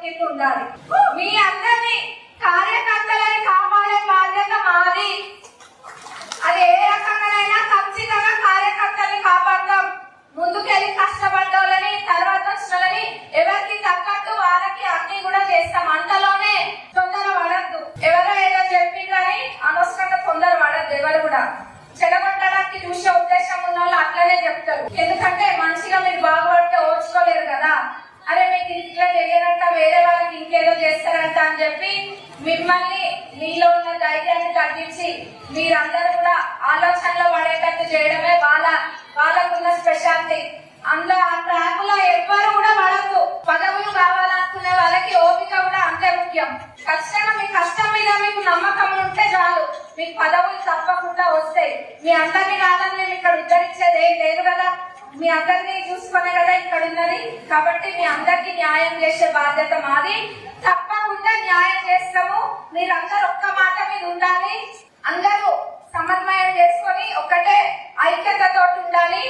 కింద ఉండాలి. మీ అందరినీ కార్యకర్తలని కాపాడే బాధ్యత మాది. అది ఏ రకంగానైనా ఖచ్చితంగా కార్యకర్తల్ని కాపాడతాం. ముందుకెళ్ళి కష్టపడ్డోళ్ళని, తర్వాత వచ్చినోళ్ళని ఎవరికి తగ్గట్టు వాళ్ళకి అన్ని కూడా చేస్తాం. అంతలోనే తొందర పడద్దు. ఎవరో ఏదో చెప్పిందని అనవసరంగా తొందర పడద్దు. ఎవరు కూడా చెడగొట్టడానికి చూసే ఉద్దేశం ఉన్న వాళ్ళు అట్లనే చెప్తారు. ఎందుకంటే మనిషిగా మీరు బాగుపడితే ఓర్చుకోలేరు కదా. అరే మీకు ఇట్లా చేయరంట, వేరే వాళ్ళకి ఇంకేదో చేస్తారంట అని చెప్పి మిమ్మల్ని మీలో ఉన్న ధైర్యాన్ని తగ్గించి మీరందరూ కూడా ఆలోచనలో పడేటట్టు చేయడమే వాళ్ళకున్న స్పెషాలిటీ. అందులో ఆ ట్రాకులో ఎవ్వరు కూడా పడద్దు. పదవులు కావాలనుకునే వాళ్ళకి ఓపిక కూడా అంతే ముఖ్యం. ఖచ్చితంగా మీ కష్టం మీద మీకు నమ్మకం ఉంటే చాలు, మీకు పదవులు తప్పకుండా వస్తాయి. మీ అందరినీ కాదని మేము ఇక్కడ ఉద్ధరించేది ఏం లేదు కదా. మీ అందరినీ చూసుకునే కదా ఇక్కడ ఉన్నది. కాబట్టి మీ అందరికి న్యాయం చేసే బాధ్యత మాది. తప్పకుండా న్యాయం చేస్తాము. మీరందరూ ఒక్క మాట మీద ఉండాలి. అందరూ సమన్వయం చేసుకొని ఒక్కటే ఐక్యతతో ఉండాలి.